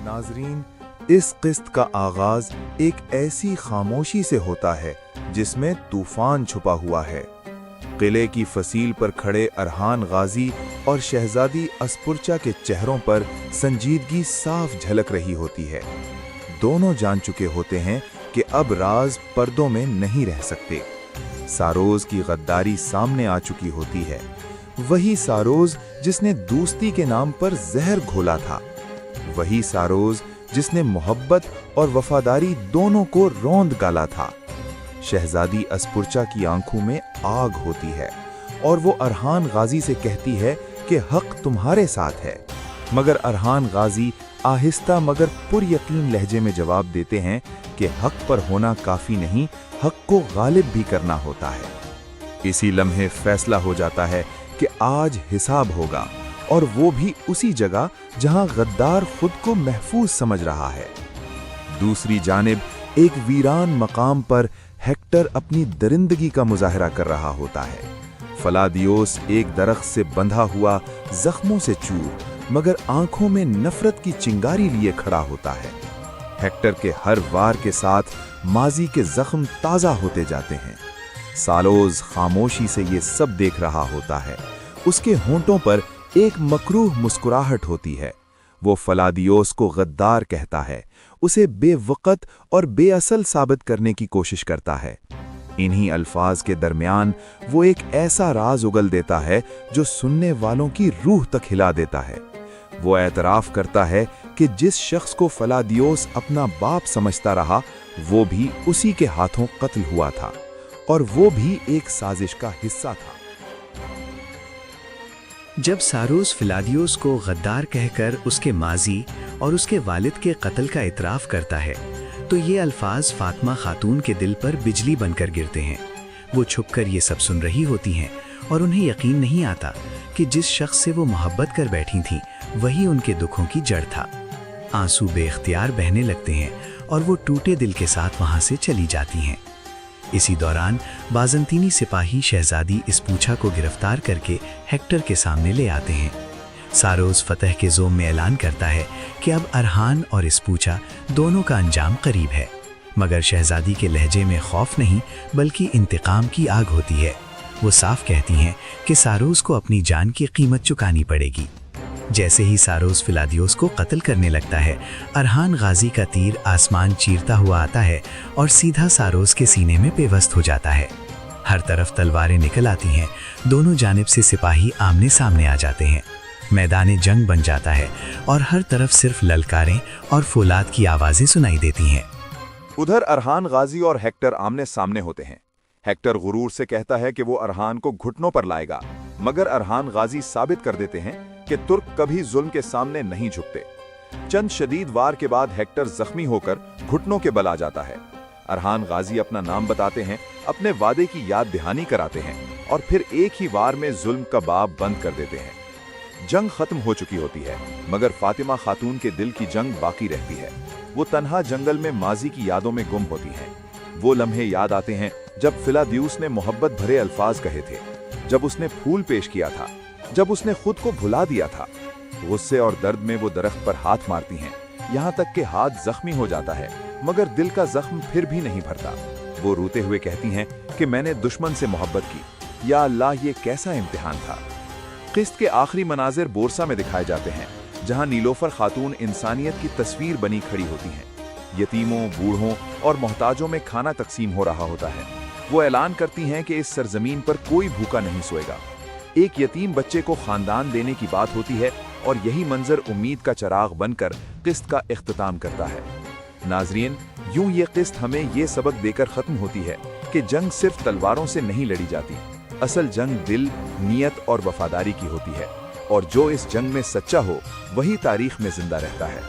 नाजरीन, इस किस्त का आगाज एक ऐसी खामोशी से होता है जिसमें तूफान छुपा हुआ है। किले की फसील पर खड़े अरहान गाजी और शहजादी अस्पुरचा के चेहरों पर संजीदगी साफ झलक रही होती है। दोनों जान चुके होते हैं कि अब राज पर्दों में नहीं रह सकते। सारोज की गद्दारी सामने आ चुकी होती है, वही सारोज जिसने दोस्ती के नाम पर जहर घोला था, वही सारोज जिसने मोहब्बत और वफादारी दोनों को रौंद गाला था। शहजादी अस्पुरचा की आंखों में आग होती है और वो अरहान गाजी से कहती है कि हक तुम्हारे साथ है, मगर अरहान गाजी आहिस्ता मगर पुरयकीन लहजे में जवाब देते हैं कि हक पर होना काफी नहीं, हक को गालिब भी करना होता है। इसी लम्हे फैसला हो जाता है कि आज हिसाब होगा, और वो भी उसी जगह जहां गद्दार खुद को महफूज समझ रहा है। दूसरी जानिब एक वीरान मकाम पर हेक्टर अपनी दरिंदगी का मुजाहरा कर रहा होता है। फलादियोस एक दरख्त से बंधा हुआ, जख्मों से चूर, मगर आंखों में नफरत की चिंगारी लिए खड़ा होता है। हेक्टर के हर वार के साथ माजी के जख्म ताजा होते जाते हैं। सालोज खामोशी से ये सब देख रहा होता है। उसके होंठों पर एक मकरूह मुस्कुराहट होती है। वो फलादियोस को गद्दार कहता है, उसे बेवकत और बेअसल साबित करने की कोशिश करता है। इन्हीं अल्फाज के दरमियान वो एक ऐसा राज उगल देता है जो सुनने वालों की रूह तक हिला देता है। वो एतराफ करता है कि जिस शख्स को फलादियोस अपना बाप समझता रहा, वो भी उसी के हाथों कत्ल हुआ था, और वो भी एक साजिश का हिस्सा था। जब सारोस फिलादियोस को गद्दार कहकर उसके माजी और उसके वालिद के कत्ल का इतराफ करता है, तो ये अल्फाज फातिमा खातून के दिल पर बिजली बनकर गिरते हैं। वो छुपकर ये सब सुन रही होती हैं और उन्हें यकीन नहीं आता कि जिस शख्स से वो मोहब्बत कर बैठी थीं, वही उनके दुखों की जड़ था। आंसू बेख्तियार बहने लगते हैं और वो टूटे दिल के साथ वहां से चली जाती हैं। इसी दौरान बाज़ंतीनी सिपाही शहजादी अस्पुरचा को गिरफ्तार करके हेक्टर के सामने ले आते हैं। सारोज फतह के जोम में ऐलान करता है कि अब अरहान और अस्पुरचा दोनों का अंजाम करीब है, मगर शहजादी के लहजे में खौफ नहीं बल्कि इंतकाम की आग होती है। वो साफ कहती हैं कि सारोज को अपनी जान की कीमत चुकानी पड़ेगी। जैसे ही सारोज फिलादियोस को कत्ल करने लगता है, अरहान गाजी का तीर आसमान चीरता हुआ आता है और सीधा सारोज के सीने में पेवस्त हो जाता है। हर तरफ तलवारें निकल आती हैं, दोनों जानिब से सिपाही आमने सामने आ जाते हैं। मैदान जंग बन जाता है और हर तरफ सिर्फ ललकारें और फौलाद की आवाजें सुनाई देती हैं। उधर अरहान गाजी और हेक्टर आमने सामने होते हैं। हेक्टर गुरूर से कहता है कि वो अरहान को घुटनों पर लाएगा, मगर अरहान गाजी साबित कर देते हैं कि तुर्क कभी जुल्म के सामने नहीं झुकते। चंद शदीद वार के बाद हेक्टर जख्मी होकर घुटनों के बल आ जाता है। अरहान गाजी अपना नाम बताते हैं, अपने वादे की याद दहानी कराते हैं और फिर एक ही वार में जुल्म का बाब बंद कर देते हैं। जंग खत्म हो चुकी होती है, मगर फातिमा खातून के दिल की जंग बाकी रहती है। वो तन्हा जंगल में माजी की यादों में गुम होती हैं। वो लम्हे याद आते हैं जब फिलादियोस ने मोहब्बत भरे अल्फाज कहे थे, जब उसने फूल पेश किया था, जब उसने खुद को भुला दिया था। गुस्से और दर्द में वो दरख्त पर हाथ मारती हैं, यहाँ तक कि हाथ जख्मी हो जाता है, मगर दिल का जख्म फिर भी नहीं भरता। वो रोते हुए कहती हैं कि मैंने दुश्मन से मोहब्बत की, या अल्लाह ये कैसा इम्तिहान था। किस्त के आखिरी मनाजिर बोरसा में दिखाए जाते हैं, जहाँ नीलोफर खातून इंसानियत की तस्वीर बनी खड़ी होती हैं। यतीमों, बूढ़ों और मोहताजों में खाना तकसीम हो रहा होता है। वो ऐलान करती हैं कि इस सरजमीन पर कोई भूखा नहीं सोएगा। एक यतीम बच्चे को खानदान देने की बात होती है और यही मंजर उम्मीद का चराग बनकर किस्त का इख्तिताम करता है। नाजरीन, यूं ये किस्त हमें ये सबक देकर खत्म होती है कि जंग सिर्फ तलवारों से नहीं लड़ी जाती। असल जंग दिल, नियत और वफादारी की होती है, और जो इस जंग में सच्चा हो वही तारीख में जिंदा रहता है।